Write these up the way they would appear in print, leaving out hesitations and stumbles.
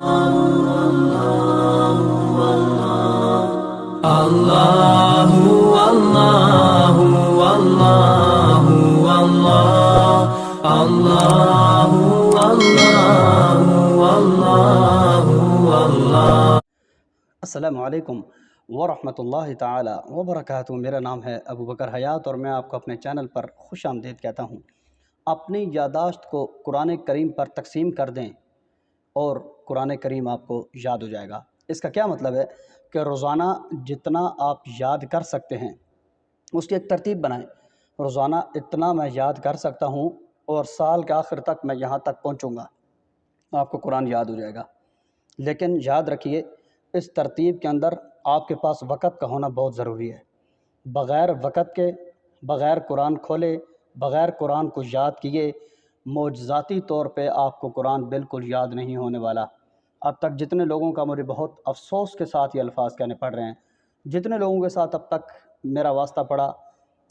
Allahu Allahu Allahu Allah Allahu Allahu Allahu Allah. السلام علیکم ورحمۃ اللہ تعالی وبرکاتہ. میرا نام ہے ابو بکر حیات اور میں آپ کو اپنے چینل پر خوش آمدید کہتا ہوں. اپنی یادداشت کو قرآن کریم پر تقسیم کر دیں اور قرآن کریم آپ کو یاد ہو جائے گا. اس کا کیا مطلب ہے کہ روزانہ جتنا آپ یاد کر سکتے ہیں اس کی ایک ترتیب بنائیں. روزانہ اتنا میں یاد کر سکتا ہوں اور سال کے آخر تک میں یہاں تک پہنچوں گا, آپ کو قرآن یاد ہو جائے گا. لیکن یاد رکھیے اس ترتیب کے اندر آپ کے پاس وقت کا ہونا بہت ضروری ہے. بغیر وقت کے, بغیر قرآن کھولے, بغیر قرآن کو یاد کیے معجزاتی طور پہ آپ کو قرآن بالکل یاد نہیں ہونے والا. اب تک جتنے لوگوں کا مجھے بہت افسوس کے ساتھ یہ الفاظ کہنے پڑ رہے ہیں, جتنے لوگوں کے ساتھ اب تک میرا واسطہ پڑا,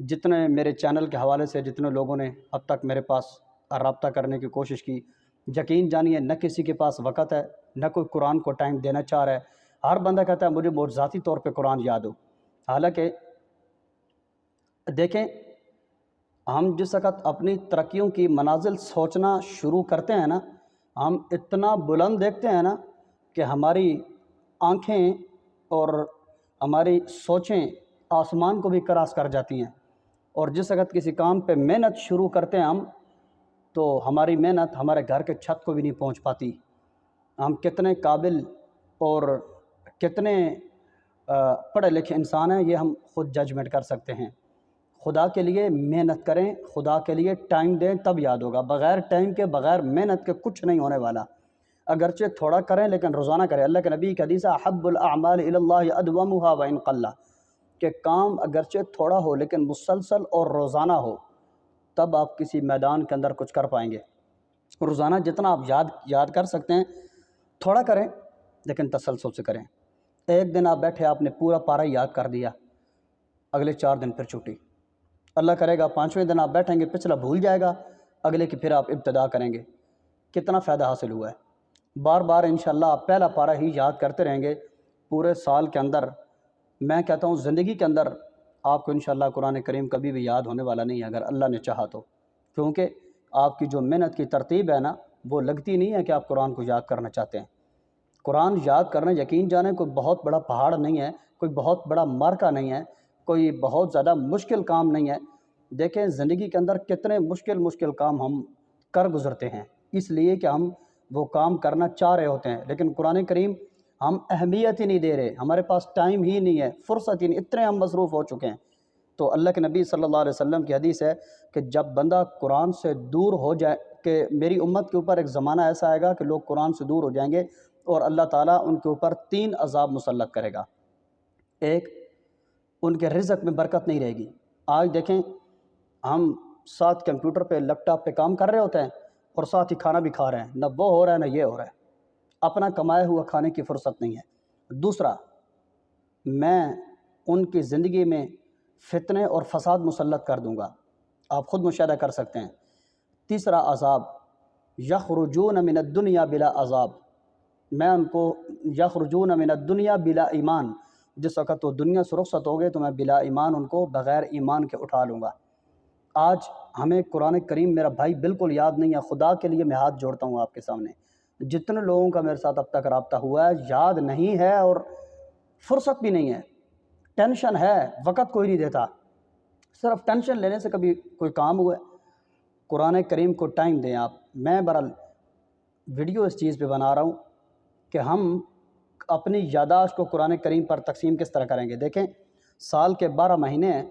جتنے میرے چینل کے حوالے سے جتنے لوگوں نے اب تک میرے پاس رابطہ کرنے کی کوشش کی, یقین جانیے نہ کسی کے پاس وقت ہے, نہ کوئی قرآن کو ٹائم دینا چاہ رہا ہے. ہر بندہ کہتا ہے مجھے معجزاتی طور پہ قرآن یاد ہو. حالانکہ دیکھیں, ہم جس وقت اپنی ترقیوں کی منازل سوچنا شروع کرتے ہیں نا, ہم اتنا بلند دیکھتے ہیں نا کہ ہماری آنکھیں اور ہماری سوچیں آسمان کو بھی کراس کر جاتی ہیں. اور جس وقت کسی کام پہ محنت شروع کرتے ہیں ہم, تو ہماری محنت ہمارے گھر کے چھت کو بھی نہیں پہنچ پاتی. ہم کتنے قابل اور کتنے پڑھے لکھے انسان ہیں یہ ہم خود ججمنٹ کر سکتے ہیں. خدا کے لیے محنت کریں, خدا کے لیے ٹائم دیں, تب یاد ہوگا. بغیر ٹائم کے, بغیر محنت کے کچھ نہیں ہونے والا. اگرچہ تھوڑا کریں لیکن روزانہ کریں. اللہ کے نبی کی حدیث ہے احب الاعمال الی اللہ ادومها وان قل, کہ کام اگرچہ تھوڑا ہو لیکن مسلسل اور روزانہ ہو, تب آپ کسی میدان کے اندر کچھ کر پائیں گے. روزانہ جتنا آپ یاد کر سکتے ہیں تھوڑا کریں لیکن تسلسل سے کریں. ایک دن آپ بیٹھے, آپ نے پورا پارہ یاد کر دیا, اگلے 4 دن پھر چھٹی. اللہ کرے گا 5ویں دن آپ بیٹھیں گے, پچھلا بھول جائے گا, اگلے کی پھر آپ ابتدا کریں گے. کتنا فائدہ حاصل ہوا ہے. بار بار انشاءاللہ آپ پہلا پارہ ہی یاد کرتے رہیں گے. پورے سال کے اندر, میں کہتا ہوں زندگی کے اندر, آپ کو انشاءاللہ قرآن کریم کبھی بھی یاد ہونے والا نہیں ہے اگر اللہ نے چاہا تو. کیونکہ آپ کی جو محنت کی ترتیب ہے نا, وہ لگتی نہیں ہے کہ آپ قرآن کو یاد کرنا چاہتے ہیں. قرآن یاد کرنا یقین جانیں کوئی بہت بڑا پہاڑ نہیں ہے, کوئی بہت بڑا مارکا نہیں ہے, کوئی بہت زیادہ مشکل کام نہیں ہے. دیکھیں زندگی کے اندر کتنے مشکل کام ہم کر گزرتے ہیں, اس لیے کہ ہم وہ کام کرنا چاہ رہے ہوتے ہیں, لیکن قرآن کریم ہم اہمیت ہی نہیں دے رہے. ہمارے پاس ٹائم ہی نہیں ہے, فرصت ہی نہیں, اتنے ہم مصروف ہو چکے ہیں. تو اللہ کے نبی صلی اللہ علیہ وسلم کی حدیث ہے کہ جب بندہ قرآن سے دور ہو جائے, کہ میری امت کے اوپر ایک زمانہ ایسا آئے گا کہ لوگ قرآن سے دور ہو جائیں گے اور اللہ تعالیٰ ان کے اوپر 3 عذاب مسلط کرے گا. ایک, ان کے رزق میں برکت نہیں رہے گی. آج دیکھیں ہم ساتھ کمپیوٹر پہ, لیپ ٹاپ پہ کام کر رہے ہوتے ہیں اور ساتھ ہی کھانا بھی کھا رہے ہیں, نہ وہ ہو رہا ہے نہ یہ ہو رہا ہے. اپنا کمائے ہوا کھانے کی فرصت نہیں ہے. دوسرا, میں ان کی زندگی میں فتنے اور فساد مسلط کر دوں گا, آپ خود مشاہدہ کر سکتے ہیں. تیسرا عذاب, یخرجون من الدنیا بلا عذاب, میں ان کو یخرجون من الدنیا بلا ایمان, جس وقت وہ دنیا سے رخصت ہو گئے تو میں بلا ایمان ان کو بغیر ایمان کے اٹھا لوں گا. آج ہمیں قرآن کریم میرا بھائی بالکل یاد نہیں ہے. خدا کے لیے میں ہاتھ جوڑتا ہوں آپ کے سامنے, جتنے لوگوں کا میرے ساتھ اب تک رابطہ ہوا ہے یاد نہیں ہے اور فرصت بھی نہیں ہے. ٹینشن ہے, وقت کوئی نہیں دیتا. صرف ٹینشن لینے سے کبھی کوئی کام ہوا ہے؟ قرآن کریم کو ٹائم دیں آپ. میں برحال ویڈیو اس چیز پہ بنا رہا ہوں کہ ہم اپنی یادداشت کو قرآن کریم پر تقسیم کس طرح کریں گے. دیکھیں سال کے 12 مہینے ہیں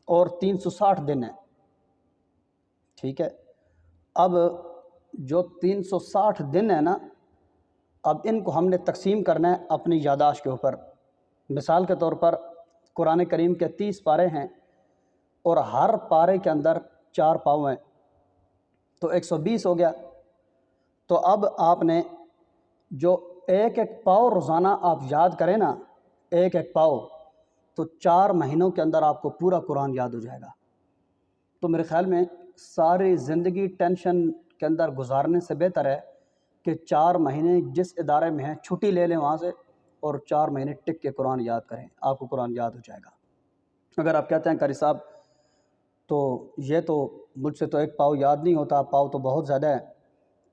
اور 360 دن ہیں, ٹھیک ہے. اب جو 360 دن ہیں نا, اب ان کو ہم نے تقسیم کرنا ہے اپنی یادداشت کے اوپر. مثال کے طور پر قرآن کریم کے 30 پارے ہیں اور ہر پارے کے اندر 4 پاؤں ہیں, تو 120 ہو گیا. تو اب آپ نے جو ایک پاؤ روزانہ آپ یاد کریں نا, ایک پاؤ, تو 4 مہینوں کے اندر آپ کو پورا قرآن یاد ہو جائے گا. تو میرے خیال میں ساری زندگی ٹینشن کے اندر گزارنے سے بہتر ہے کہ 4 مہینے جس ادارے میں ہیں چھٹی لے لیں وہاں سے اور 4 مہینے ٹک کے قرآن یاد کریں، آپ کو قرآن یاد ہو جائے گا۔ اگر آپ کہتے ہیں قاری صاحب تو یہ تو مجھ سے تو ایک پاؤ یاد نہیں ہوتا، پاؤ تو بہت زیادہ ہے،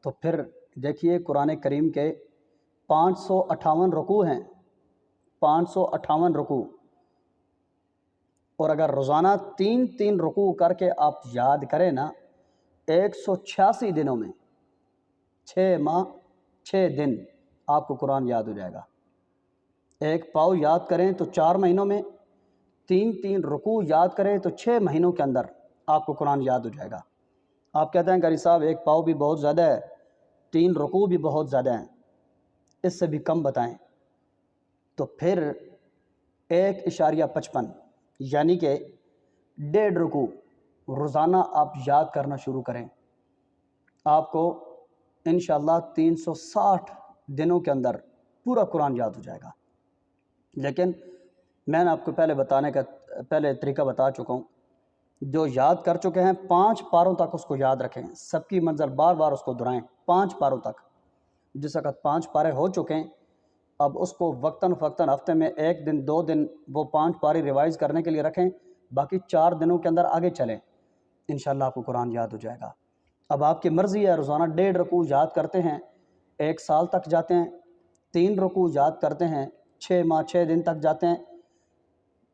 تو پھر دیکھیے قرآن کریم کے 558 رکوع ہیں، 558 رکوع، اور اگر روزانہ 3 رکوع کر کے آپ یاد کریں نا 186 دنوں میں 6 ماہ 6 دن آپ کو قرآن یاد ہو جائے گا۔ ایک پاؤ یاد کریں تو 4 مہینوں میں، 3 رکوع یاد کریں تو 6 مہینوں کے اندر آپ کو قرآن یاد ہو جائے گا۔ آپ کہتے ہیں قاری صاحب ایک پاؤ بھی بہت زیادہ ہے، 3 رکوع بھی بہت زیادہ ہیں، اس سے بھی کم بتائیں، تو پھر 1.55 یعنی کہ 1.5 رکوع روزانہ آپ یاد کرنا شروع کریں، آپ کو انشاءاللہ 360 دنوں کے اندر پورا قرآن یاد ہو جائے گا۔ لیکن میں نے آپ کو پہلے طریقہ بتا چکا ہوں، جو یاد کر چکے ہیں 5 پاروں تک اس کو یاد رکھیں، سب کی منزل بار بار اس کو دہرائیں 5 پاروں تک۔ جس وقت 5 پارے ہو چکے ہیں اب اس کو وقتاً فوقتاً ہفتے میں 1 دن 2 دن وہ 5 پارے ریوائز کرنے کے لیے رکھیں، باقی 4 دنوں کے اندر آگے چلیں، انشاءاللہ آپ کو قرآن یاد ہو جائے گا۔ اب آپ کی مرضی ہے، روزانہ 1.5 رکوع یاد کرتے ہیں 1 سال تک جاتے ہیں، 3 رکوع یاد کرتے ہیں 6 ماہ 6 دن تک جاتے ہیں،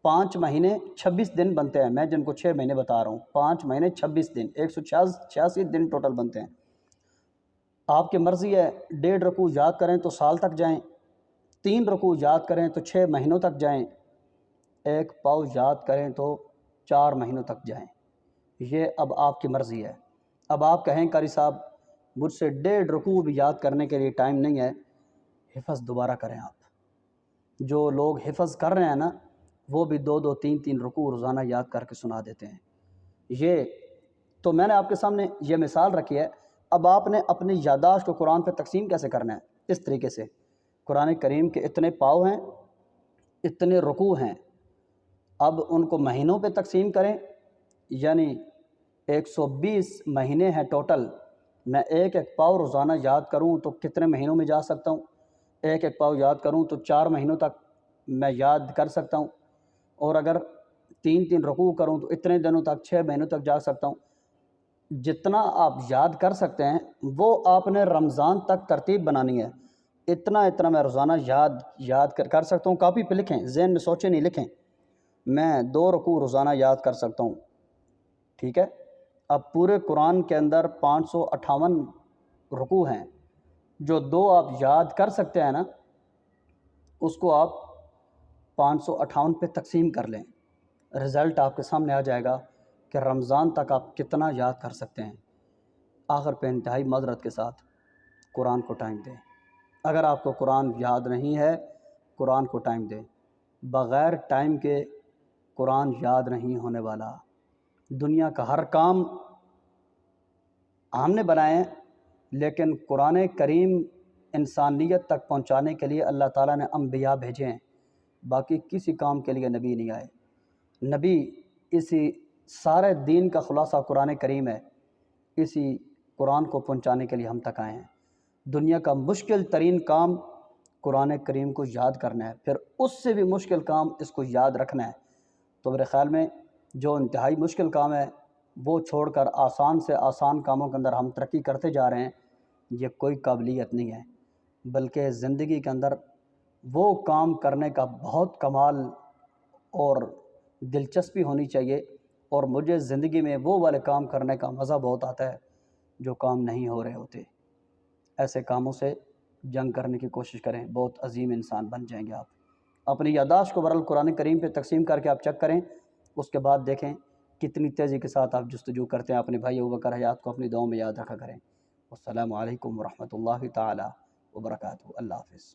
5 مہینے 26 دن بنتے ہیں، میں جن کو 6 مہینے بتا رہا ہوں، 5 مہینے 26 دن 186 دن ٹوٹل بنتے ہیں۔ آپ کی مرضی ہے 1.5 رکوع یاد کریں تو سال تک جائیں، 3 رکوع یاد کریں تو 6 مہینوں تک جائیں، 1 پاؤ یاد کریں تو 4 مہینوں تک جائیں، یہ اب آپ کی مرضی ہے۔ اب آپ کہیں قاری صاحب مجھ سے 1.5 رکوع بھی یاد کرنے کے لیے ٹائم نہیں ہے، حفظ دوبارہ کریں آپ۔ جو لوگ حفظ کر رہے ہیں نا وہ بھی 2 3 رکوع روزانہ یاد کر کے سنا دیتے ہیں۔ یہ تو میں نے آپ کے سامنے یہ مثال رکھی ہے، اب آپ نے اپنی یادداشت کو قرآن پہ تقسیم کیسے کرنا ہے؟ اس طریقے سے قرآن کریم کے اتنے پاؤ ہیں، اتنے رکوع ہیں، اب ان کو مہینوں پہ تقسیم کریں، یعنی 120 مہینے ہیں ٹوٹل، میں 1 پاؤ روزانہ یاد کروں تو کتنے مہینوں میں جا سکتا ہوں؟ 1 پاؤ یاد کروں تو 4 مہینوں تک میں یاد کر سکتا ہوں، اور اگر 3 رکوع کروں تو اتنے دنوں تک 6 مہینوں تک جا سکتا ہوں۔ جتنا آپ یاد کر سکتے ہیں وہ آپ نے رمضان تک ترتیب بنانی ہے، اتنا میں روزانہ یاد کر سکتا ہوں، کاپی پہ لکھیں، ذہن میں سوچیں نہیں، لکھیں میں 2 رکوع روزانہ یاد کر سکتا ہوں، ٹھیک ہے؟ اب پورے قرآن کے اندر 558 رکوع ہیں، جو 2 آپ یاد کر سکتے ہیں نا اس کو آپ 558 پہ تقسیم کر لیں، رزلٹ آپ کے سامنے آ جائے گا کہ رمضان تک آپ کتنا یاد کر سکتے ہیں۔ آخر پہ انتہائی معذرت کے ساتھ قرآن کو ٹائم دیں، اگر آپ کو قرآن یاد نہیں ہے قرآن کو ٹائم دیں، بغیر ٹائم کے قرآن یاد نہیں ہونے والا۔ دنیا کا ہر کام ہم نے بنائے ہیں، لیکن قرآن کریم انسانیت تک پہنچانے کے لیے اللہ تعالیٰ نے انبیاء بھیجے ہیں، باقی کسی کام کے لیے نبی نہیں آئے۔ نبی اسی سارے دین کا خلاصہ قرآن کریم ہے، اسی قرآن کو پہنچانے کے لیے ہم تک آئے ہیں۔ دنیا کا مشکل ترین کام قرآن کریم کو یاد کرنا ہے، پھر اس سے بھی مشکل کام اس کو یاد رکھنا ہے۔ تو میرے خیال میں جو انتہائی مشکل کام ہے وہ چھوڑ کر آسان سے آسان کاموں کے اندر ہم ترقی کرتے جا رہے ہیں، یہ کوئی قابلیت نہیں ہے، بلکہ زندگی کے اندر وہ کام کرنے کا بہت کمال اور دلچسپی ہونی چاہیے، اور مجھے زندگی میں وہ والے کام کرنے کا مزہ بہت آتا ہے جو کام نہیں ہو رہے ہوتے۔ ایسے کاموں سے جنگ کرنے کی کوشش کریں، بہت عظیم انسان بن جائیں گے آپ۔ اپنی یادداشت کو برال قرآن کریم پہ تقسیم کر کے آپ چیک کریں، اس کے بعد دیکھیں کتنی تیزی کے ساتھ آپ جستجو کرتے ہیں۔ اپنے بھائی ابوبکر حیات کو اپنی دعاؤں میں یاد رکھا کریں۔ السلام علیکم ورحمۃ اللہ تعالی وبرکاتہ۔ اللہ حافظ۔